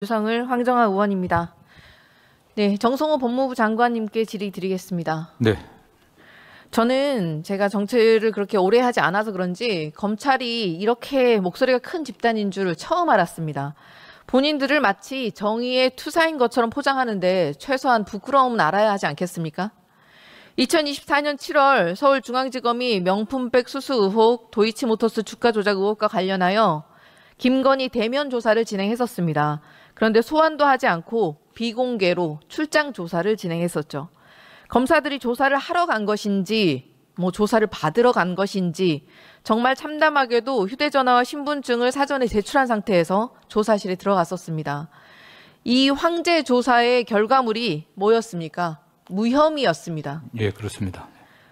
유성을 황정아 의원입니다. 네, 정성호 법무부 장관님께 질의 드리겠습니다. 네. 저는 제가 정치를 그렇게 오래 하지 않아서 그런지 검찰이 이렇게 목소리가 큰 집단인 줄 처음 알았습니다. 본인들을 마치 정의의 투사인 것처럼 포장하는데 최소한 부끄러움은 알아야 하지 않겠습니까? 2024년 7월 서울중앙지검이 명품백 수수 의혹, 도이치모터스 주가 조작 의혹과 관련하여 김건희 대면 조사를 진행했었습니다. 그런데 소환도 하지 않고 비공개로 출장 조사를 진행했었죠. 검사들이 조사를 하러 간 것인지, 조사를 받으러 간 것인지 정말 참담하게도 휴대전화와 신분증을 사전에 제출한 상태에서 조사실에 들어갔었습니다. 이 황제 조사의 결과물이 뭐였습니까? 무혐의였습니다. 예, 그렇습니다.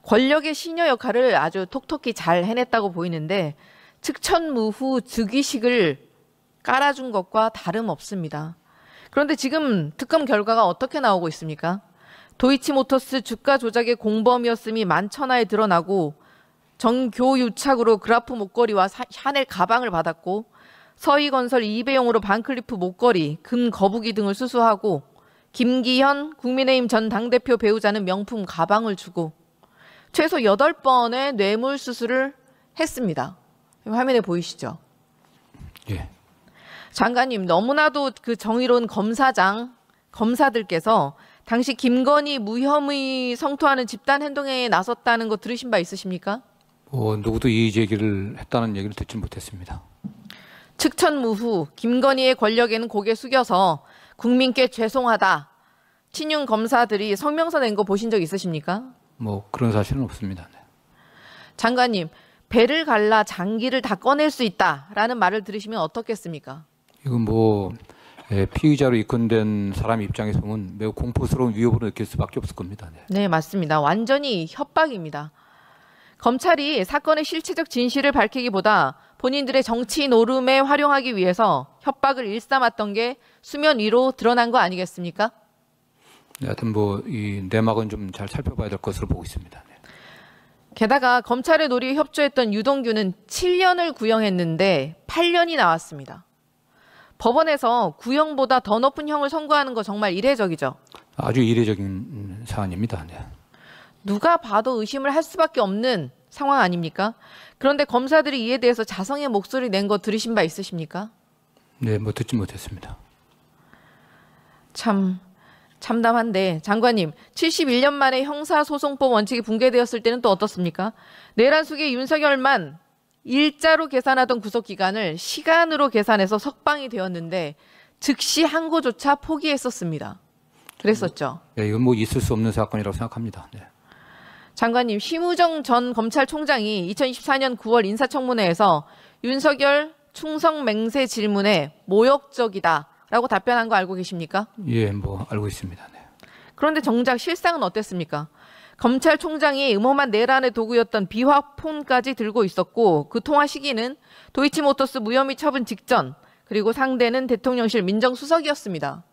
권력의 시녀 역할을 아주 톡톡히 잘 해냈다고 보이는데 측천무후 즉위식을 깔아준 것과 다름없습니다. 그런데 지금 특검 결과가 어떻게 나오고 있습니까? 도이치모터스 주가 조작의 공범이었음이 만천하에 드러나고 정교유착으로 그라프 목걸이와 샤넬 가방을 받았고 서희건설 2배용으로 반클리프 목걸이, 금 거북이 등을 수수하고 김기현 국민의힘 전 당대표 배우자는 명품 가방을 주고 최소 8번의 뇌물 수수를 했습니다. 화면에 보이시죠? 예. 장관님, 너무나도 그 정의로운 검사들께서 당시 김건희 무혐의 성토하는 집단 행동에 나섰다는 거 들으신 바 있으십니까? 누구도 이 얘기를 했다는 얘기를 듣지 못했습니다. 측천무후 김건희의 권력에는 고개 숙여서 국민께 죄송하다. 친윤 검사들이 성명서 낸 거 보신 적 있으십니까? 그런 사실은 없습니다. 네. 장관님, 배를 갈라 장기를 다 꺼낼 수 있다라는 말을 들으시면 어떻겠습니까? 이건 피의자로 입건된 사람 입장에서 보면 매우 공포스러운 위협으로 느낄 수밖에 없을 겁니다. 네. 네, 맞습니다. 완전히 협박입니다. 검찰이 사건의 실체적 진실을 밝히기보다 본인들의 정치 노름에 활용하기 위해서 협박을 일삼았던 게 수면 위로 드러난 거 아니겠습니까? 네, 하여튼 이 내막은 좀 잘 살펴봐야 될 것으로 보고 있습니다. 네. 게다가 검찰의 논리에 협조했던 유동규는 7년을 구형했는데 8년이 나왔습니다. 법원에서 구형보다 더 높은 형을 선고하는 거 정말 이례적이죠. 아주 이례적인 사안입니다. 네. 누가 봐도 의심을 할 수밖에 없는 상황 아닙니까? 그런데 검사들이 이에 대해서 자성의 목소리 낸 거 들으신 바 있으십니까? 네, 듣지 못했습니다. 참 참담한데 장관님, 71년 만에 형사소송법 원칙이 붕괴되었을 때는 또 어떻습니까? 내란 속에 윤석열만 일자로 계산하던 구속기간을 시간으로 계산해서 석방이 되었는데 즉시 항고조차 포기했었습니다. 그랬었죠. 네, 이건 있을 수 없는 사건이라고 생각합니다. 네. 장관님, 심우정 전 검찰총장이 2024년 9월 인사청문회에서 윤석열 충성 맹세 질문에 모욕적이다라고 답변한 거 알고 계십니까? 예, 알고 있습니다. 네. 그런데 정작 실상은 어땠습니까? 검찰총장이 음험한 내란의 도구였던 비화폰까지 들고 있었고 그 통화 시기는 도이치모터스 무혐의 처분 직전, 그리고 상대는 대통령실 민정수석이었습니다.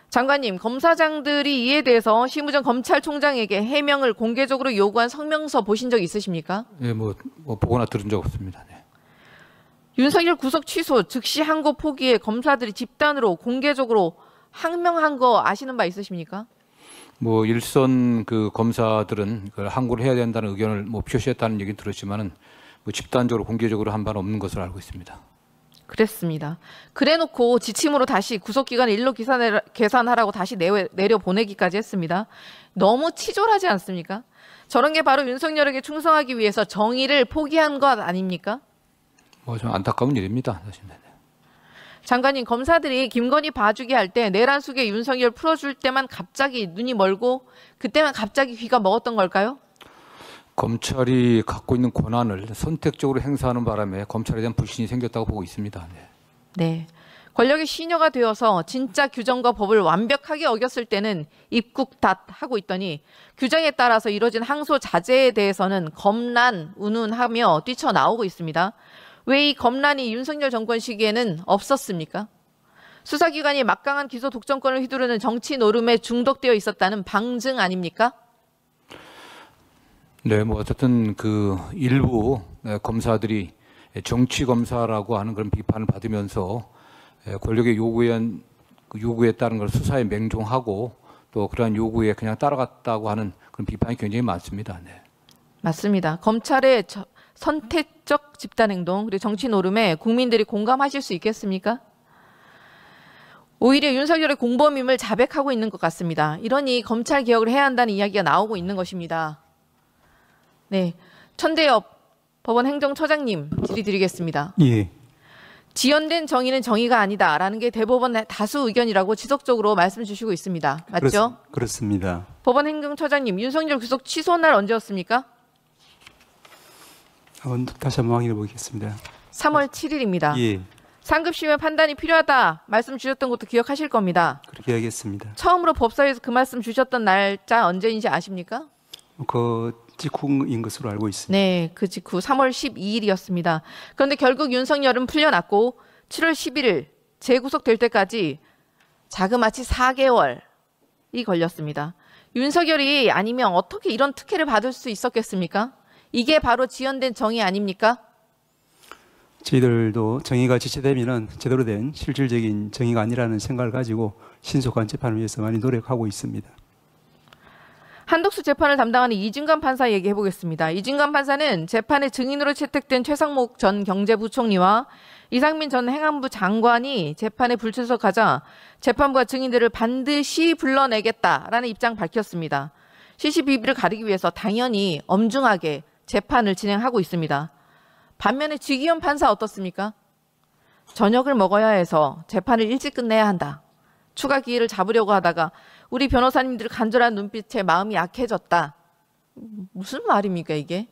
장관님, 검사장들이 이에 대해서 심우정 검찰총장에게 해명을 공개적으로 요구한 성명서 보신 적 있으십니까? 예, 보거나 들은 적 없습니다. 네. 윤석열 구속 취소, 즉시 항고 포기에 검사들이 집단으로 공개적으로 항명한 거 아시는 바 있으십니까? 일선 검사들은 항고를 해야 된다는 의견을 표시했다는 얘기는 들었지만은 집단적으로 공개적으로 한 바는 없는 것으로 알고 있습니다. 그랬습니다. 그래놓고 지침으로 다시 구속기간 일로 계산하라고 다시 내려보내기까지 했습니다. 너무 치졸하지 않습니까? 저런 게 바로 윤석열에게 충성하기 위해서 정의를 포기한 것 아닙니까? 좀 안타까운 일입니다. 사실. 장관님, 검사들이 김건희 봐주기 할 때 내란 속에 윤석열 풀어줄 때만 갑자기 눈이 멀고 그때만 갑자기 귀가 먹었던 걸까요? 검찰이 갖고 있는 권한을 선택적으로 행사하는 바람에 검찰에 대한 불신이 생겼다고 보고 있습니다. 네. 네. 권력의 시녀가 되어서 진짜 규정과 법을 완벽하게 어겼을 때는 입국닷하고 있더니 규정에 따라서 이뤄진 항소 자제에 대해서는 검란, 운운하며 뛰쳐나오고 있습니다. 왜 이 검란이 윤석열 정권 시기에는 없었습니까? 수사기관이 막강한 기소 독점권을 휘두르는 정치 노름에 중독되어 있었다는 방증 아닙니까? 네, 어쨌든 일부 검사들이 정치 검사라고 하는 그런 비판을 받으면서 권력의 요구에 따른 걸 수사에 맹종하고 또 그러한 요구에 그냥 따라갔다고 하는 그런 비판이 굉장히 많습니다. 네. 맞습니다. 검찰의 선택적 집단행동 그리고 정치 노름에 국민들이 공감하실 수 있겠습니까? 오히려 윤석열의 공범임을 자백하고 있는 것 같습니다. 이러니 검찰 개혁을 해야 한다는 이야기가 나오고 있는 것입니다. 네, 천대엽 법원 행정처장님 질의드리겠습니다. 예. 지연된 정의는 정의가 아니다라는 게 대법원 다수 의견이라고 지속적으로 말씀 주시고 있습니다. 맞죠? 그렇습니다. 법원 행정처장님, 윤석열 구속 취소 날 언제였습니까? 다시 한번 확인해 보겠습니다. 3월 7일입니다. 예. 상급심의 판단이 필요하다 말씀 주셨던 것도 기억하실 겁니다. 그렇게 하겠습니다. 처음으로 법사위에서 그 말씀 주셨던 날짜 언제인지 아십니까? 그 직후인 것으로 알고 있습니다. 네, 그 직후 3월 12일이었습니다. 그런데 결국 윤석열은 풀려났고 7월 11일 재구속될 때까지 자그마치 4개월이 걸렸습니다. 윤석열이 아니면 어떻게 이런 특혜를 받을 수 있었겠습니까? 이게 바로 지연된 정의 아닙니까? 저희들도 정의가 지체되면은 제대로 된 실질적인 정의가 아니라는 생각을 가지고 신속한 재판을 위해서 많이 노력하고 있습니다. 한덕수 재판을 담당하는 이진관 판사 얘기해 보겠습니다. 이진관 판사는 재판의 증인으로 채택된 최상목 전 경제부총리와 이상민 전 행안부 장관이 재판에 불출석하자 재판부가 증인들을 반드시 불러내겠다라는 입장 밝혔습니다. 시시비비를 가리기 위해서 당연히 엄중하게 재판을 진행하고 있습니다. 반면에 지기현 판사 어떻습니까? 저녁을 먹어야 해서 재판을 일찍 끝내야 한다. 추가 기회를 잡으려고 하다가 우리 변호사님들 간절한 눈빛에 마음이 약해졌다. 무슨 말입니까 이게?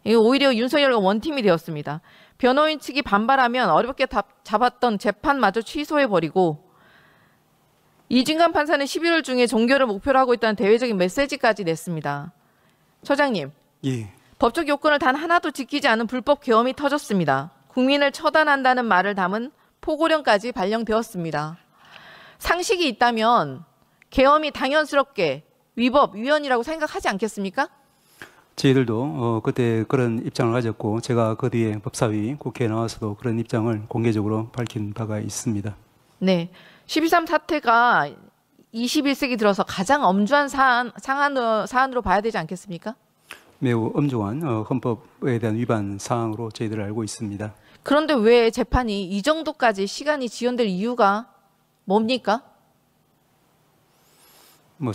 오히려 윤석열과 원팀이 되었습니다. 변호인 측이 반발하면 어렵게 잡았던 재판마저 취소해버리고 이진관 판사는 11월 중에 종결을 목표로 하고 있다는 대외적인 메시지까지 냈습니다. 처장님, 예. 법적 요건을 단 하나도 지키지 않은 불법 계엄이 터졌습니다. 국민을 처단한다는 말을 담은 포고령까지 발령되었습니다. 상식이 있다면 계엄이 당연스럽게 위법, 위헌이라고 생각하지 않겠습니까? 저희들도 그때 그런 입장을 가졌고 제가 그 뒤에 법사위, 국회에 나와서도 그런 입장을 공개적으로 밝힌 바가 있습니다. 네, 12.3 사태가 21세기 들어서 가장 엄중한 사안으로 봐야 되지 않겠습니까? 매우 엄중한 헌법에 대한 위반 사항으로 저희들 알고 있습니다. 그런데 왜 재판이 이 정도까지 시간이 지연될 이유가 뭡니까?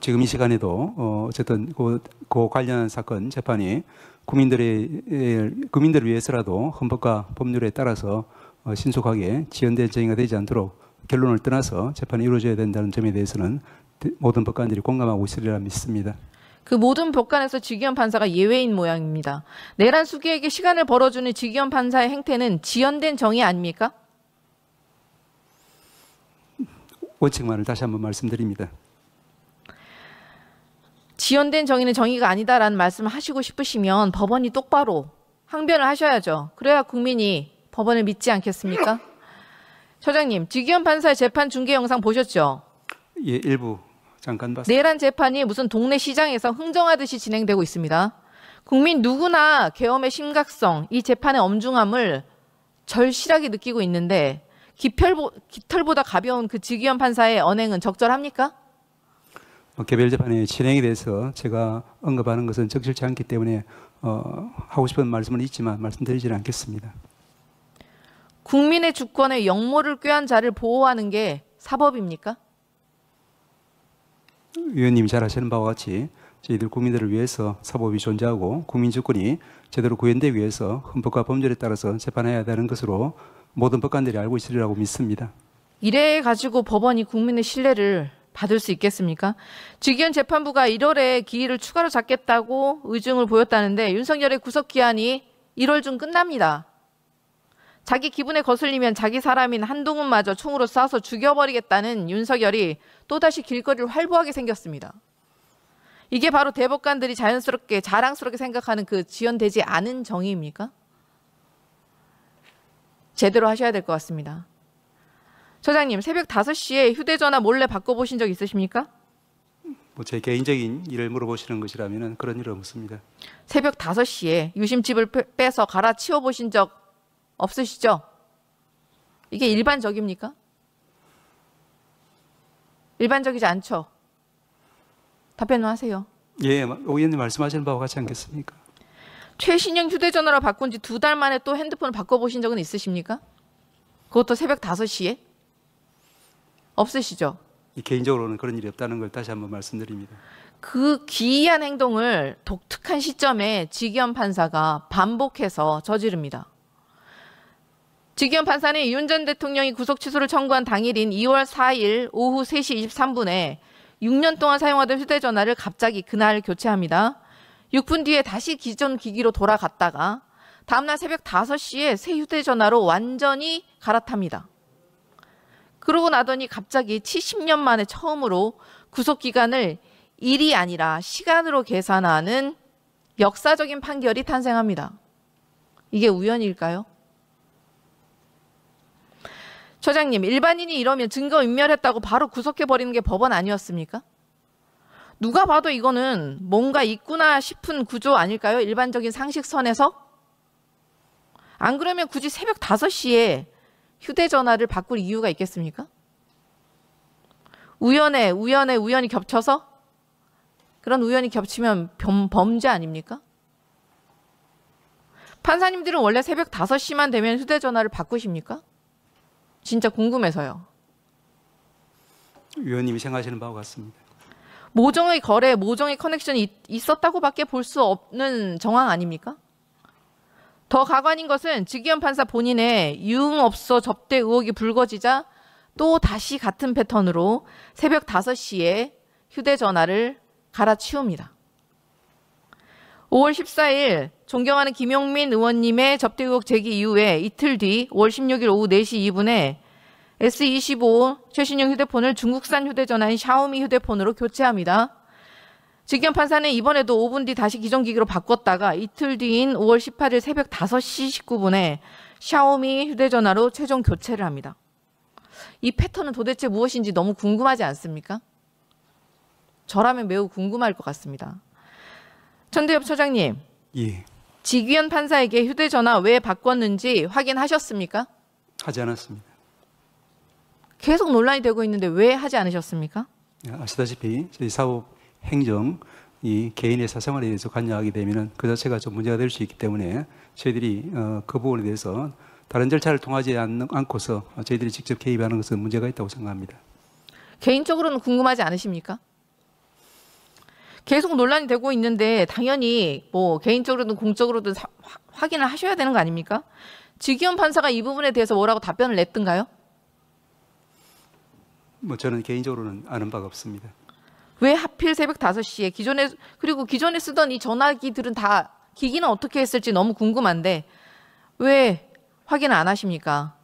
지금 이 시간에도 어쨌든 그 관련한 사건 재판이 국민들을 위해서라도 헌법과 법률에 따라서 신속하게 지연된 정의가 되지 않도록 결론을 떠나서 재판이 이루어져야 된다는 점에 대해서는 모든 법관들이 공감하고 있으리라 믿습니다. 그 모든 법관에서 지기현 판사가 예외인 모양입니다. 내란 수기에게 시간을 벌어주는 지기현 판사의 행태는 지연된 정의 아닙니까? 원칙만을 다시 한번 말씀드립니다. 지연된 정의는 정의가 아니다라는 말씀을 하시고 싶으시면 법원이 똑바로 항변을 하셔야죠. 그래야 국민이 법원을 믿지 않겠습니까? 처장님, 지기현 판사의 재판 중계 영상 보셨죠? 예, 일부 잠깐 봤습니다. 내란 재판이 무슨 동네 시장에서 흥정하듯이 진행되고 있습니다. 국민 누구나 계엄의 심각성, 이 재판의 엄중함을 절실하게 느끼고 있는데 깃털보다 가벼운 그 지기현 판사의 언행은 적절합니까? 개별 재판의 진행에 대해서 제가 언급하는 것은 적절치 않기 때문에 하고 싶은 말씀은 있지만 말씀드리지는 않겠습니다. 국민의 주권에 역모를 꾀한 자를 보호하는 게 사법입니까? 위원님이 잘 아시는 바와 같이 저희들 국민들을 위해서 사법이 존재하고 국민 주권이 제대로 구현되기 위해서 헌법과 법률에 따라서 재판해야 하는 것으로 모든 법관들이 알고 있으리라고 믿습니다. 이래 가지고 법원이 국민의 신뢰를 받을 수 있겠습니까? 지기현 재판부가 1월에 기일을 추가로 잡겠다고 의중을 보였다는데 윤석열의 구속 기한이 1월 중 끝납니다. 자기 기분에 거슬리면 자기 사람인 한동훈마저 총으로 쏴서 죽여버리겠다는 윤석열이 또다시 길거리를 활보하게 생겼습니다. 이게 바로 대법관들이 자연스럽게 자랑스럽게 생각하는 그 지연되지 않은 정의입니까? 제대로 하셔야 될 것 같습니다. 처장님, 새벽 5시에 휴대전화 몰래 바꿔보신 적 있으십니까? 제 개인적인 일을 물어보시는 것이라면 그런 일은 없습니다. 새벽 5시에 유심칩을 빼서 갈아치워 보신 적 없으시죠? 이게 일반적입니까? 일반적이지 않죠? 답변을 하세요. 예, 오 의원님 말씀하시는 바와 같지 않겠습니까? 최신형 휴대전화로 바꾼 지 2달 만에 또 핸드폰을 바꿔보신 적은 있으십니까? 그것도 새벽 5시에? 없으시죠? 개인적으로는 그런 일이 없다는 걸 다시 한번 말씀드립니다. 그 기이한 행동을 독특한 시점에 지기현 판사가 반복해서 저지릅니다. 지기현 판사는 윤 전 대통령이 구속 취소를 청구한 당일인 2월 4일 오후 3시 23분에 6년 동안 사용하던 휴대전화를 갑자기 그날 교체합니다. 6분 뒤에 다시 기존 기기로 돌아갔다가 다음날 새벽 5시에 새 휴대전화로 완전히 갈아탑니다. 그러고 나더니 갑자기 70년 만에 처음으로 구속기간을 일이 아니라 시간으로 계산하는 역사적인 판결이 탄생합니다. 이게 우연일까요? 처장님, 일반인이 이러면 증거인멸했다고 바로 구속해버리는 게 법원 아니었습니까? 누가 봐도 이거는 뭔가 있구나 싶은 구조 아닐까요? 일반적인 상식선에서? 안 그러면 굳이 새벽 5시에 휴대전화를 바꿀 이유가 있겠습니까? 우연히 겹쳐서? 그런 우연이 겹치면 범죄 아닙니까? 판사님들은 원래 새벽 5시만 되면 휴대전화를 바꾸십니까? 진짜 궁금해서요. 위원님이 생각하시는 바와 같습니다. 모종의 거래, 모종의 커넥션이 있었다고밖에 볼 수 없는 정황 아닙니까? 더 가관인 것은 지기현 판사 본인의 유흥업소 접대 의혹이 불거지자 또 다시 같은 패턴으로 새벽 5시에 휴대전화를 갈아치웁니다. 5월 14일 존경하는 김용민 의원님의 접대 의혹 제기 이후에 이틀 뒤 5월 16일 오후 4시 2분에 S25 최신형 휴대폰을 중국산 휴대전화인 샤오미 휴대폰으로 교체합니다. 지기현 판사는 이번에도 5분 뒤 다시 기존 기기로 바꿨다가 이틀 뒤인 5월 18일 새벽 5시 19분에 샤오미 휴대전화로 최종 교체를 합니다. 이 패턴은 도대체 무엇인지 너무 궁금하지 않습니까? 저라면 매우 궁금할 것 같습니다. 천대엽 처장님, 예, 지기현 판사에게 휴대전화 왜 바꿨는지 확인하셨습니까? 하지 않았습니다. 계속 논란이 되고 있는데 왜 하지 않으셨습니까? 아시다시피 저희 사법 행정 이 개인의 사생활에 대해서 관여하게 되면은 그 자체가 좀 문제가 될 수 있기 때문에 저희들이 그 부분에 대해서 다른 절차를 통하지 않고서 저희들이 직접 개입하는 것은 문제가 있다고 생각합니다. 개인적으로는 궁금하지 않으십니까? 계속 논란이 되고 있는데 당연히 뭐 개인적으로든 공적으로든 확인을 하셔야 되는 거 아닙니까? 지기현 판사가 이 부분에 대해서 뭐라고 답변을 냈던가요? 뭐 저는 개인적으로는 아는 바가 없습니다. 왜 하필 새벽 5시에 그리고 기존에 쓰던 이 전화기들은 다 기기는 어떻게 했을지 너무 궁금한데 왜 확인을 안 하십니까?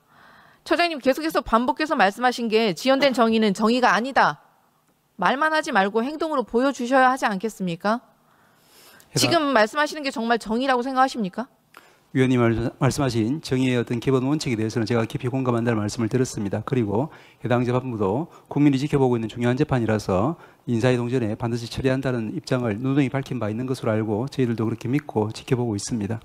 처장님 계속해서 반복해서 말씀하신 게 지연된 정의는 정의가 아니다. 말만 하지 말고 행동으로 보여주셔야 하지 않겠습니까? 지금 말씀하시는 게 정말 정의라고 생각하십니까? 위원님 말씀하신 정의의 어떤 기본 원칙에 대해서는 제가 깊이 공감한다는 말씀을 드렸습니다. 그리고 해당 재판부도 국민이 지켜보고 있는 중요한 재판이라서 인사이동 전에 반드시 처리한다는 입장을 누누이 밝힌 바 있는 것으로 알고 저희들도 그렇게 믿고 지켜보고 있습니다.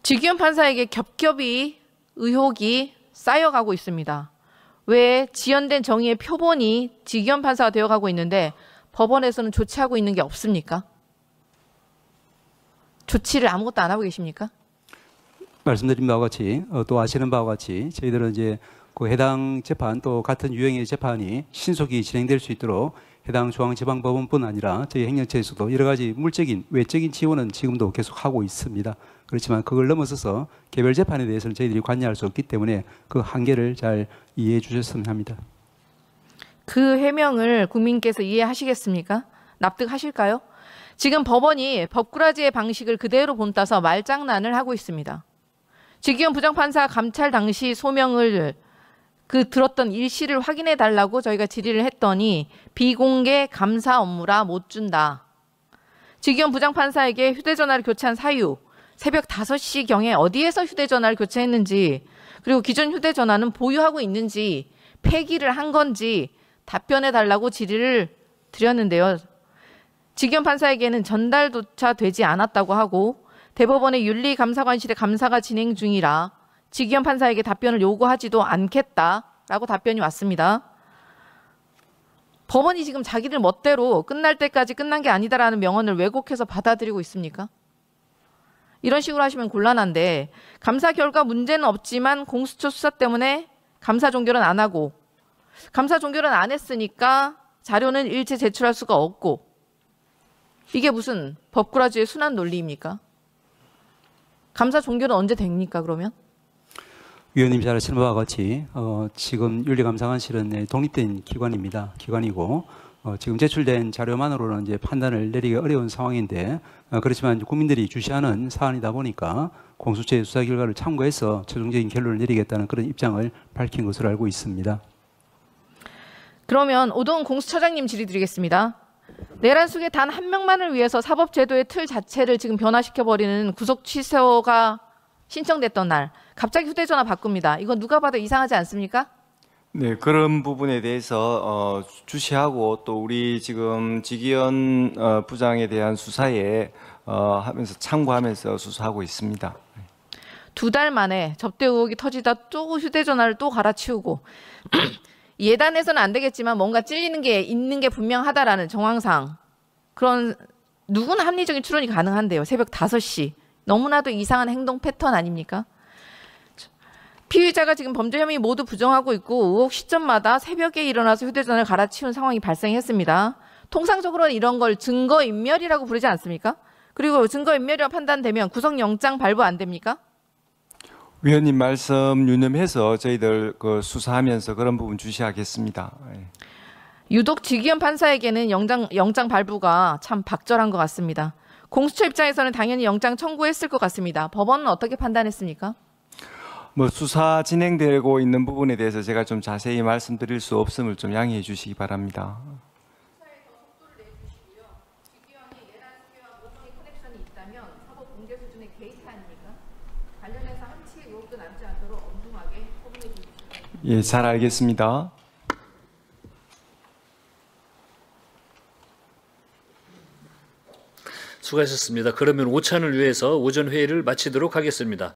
지기현 판사에게 겹겹이 의혹이 쌓여가고 있습니다. 왜 지연된 정의의 표본이 지기현 판사가 되어가고 있는데 법원에서는 조치하고 있는 게 없습니까? 조치를 아무것도 안 하고 계십니까? 말씀드린 바와 같이 또 아시는 바와 같이 저희들은 이제 그 해당 재판 또 같은 유형의 재판이 신속히 진행될 수 있도록 해당 중앙지방법원뿐 아니라 저희 행정처에서도 여러 가지 물적인 외적인 지원은 지금도 계속 하고 있습니다. 그렇지만 그걸 넘어서서 개별 재판에 대해서는 저희들이 관여할 수 없기 때문에 그 한계를 잘 이해해 주셨으면 합니다. 그 해명을 국민께서 이해하시겠습니까? 납득하실까요? 지금 법원이 법꾸라지의 방식을 그대로 본따서 말장난을 하고 있습니다. 지기현 부장판사 감찰 당시 소명을 들었던 일시를 확인해 달라고 저희가 질의를 했더니 비공개 감사 업무라 못 준다. 지기현 부장판사에게 휴대전화를 교체한 사유, 새벽 5시경에 어디에서 휴대전화를 교체했는지, 그리고 기존 휴대전화는 보유하고 있는지, 폐기를 한 건지 답변해 달라고 질의를 드렸는데요. 지기현 판사에게는 전달조차 되지 않았다고 하고 대법원의 윤리감사관실에 감사가 진행 중이라 지기현 판사에게 답변을 요구하지도 않겠다라고 답변이 왔습니다. 법원이 지금 자기들 멋대로 끝날 때까지 끝난 게 아니다라는 명언을 왜곡해서 받아들이고 있습니까? 이런 식으로 하시면 곤란한데 감사 결과 문제는 없지만 공수처 수사 때문에 감사 종결은 안 하고 감사 종결은 안 했으니까 자료는 일체 제출할 수가 없고 이게 무슨 법꾸라지의 순환 논리입니까? 감사 종결은 언제 됩니까 그러면? 위원님 잘 아시는 바와 같이 지금 윤리감사관실은 독립된 기관이고 지금 제출된 자료만으로는 이제 판단을 내리기 어려운 상황인데 그렇지만 국민들이 주시하는 사안이다 보니까 공수처의 수사 결과를 참고해서 최종적인 결론을 내리겠다는 그런 입장을 밝힌 것으로 알고 있습니다. 그러면 오동 공수처장님 질의드리겠습니다. 내란 속에 단 한 명만을 위해서 사법제도의 틀 자체를 지금 변화시켜버리는 구속 취소가 신청됐던 날 갑자기 휴대전화 바꿉니다. 이거 누가 봐도 이상하지 않습니까? 네, 그런 부분에 대해서 주시하고 또 우리 지금 지기현 부장에 대한 수사에 하면서 참고하면서 수사하고 있습니다. 2달 만에 접대 의혹이 터지다 또 휴대전화를 또 갈아치우고 예단해서는 안 되겠지만 뭔가 찔리는 게 있는 게 분명하다라는 정황상 그런 누구나 합리적인 추론이 가능한데요. 새벽 5시. 너무나도 이상한 행동 패턴 아닙니까? 피의자가 지금 범죄 혐의 모두 부정하고 있고 의혹 시점마다 새벽에 일어나서 휴대전화를 갈아치운 상황이 발생했습니다. 통상적으로는 이런 걸 증거인멸이라고 부르지 않습니까? 그리고 증거인멸이라고 판단되면 구속영장 발부 안 됩니까? 위원님 말씀 유념해서 저희들 수사하면서 그런 부분 주시하겠습니다. 유독 지기현 판사에게는 영장 발부가 참 박절한 것 같습니다. 공수처 입장에서는 당연히 영장 청구했을 것 같습니다. 법원은 어떻게 판단했습니까? 수사 진행되고 있는 부분에 대해서 제가 좀 자세히 말씀드릴 수 없음을 좀 양해해 주시기 바랍니다. 수사에 더 속도를 내주시고요. 지기현이 예란 수계와 모성의 커넥션이 있다면 사법 공개 수준의 게이트 아닙니까? 관련해서 한치의 의혹도 남지 않도록 엄중하게 처분해 주십시오. 예, 잘 알겠습니다. 수고하셨습니다. 그러면 오찬을 위해서 오전 회의를 마치도록 하겠습니다.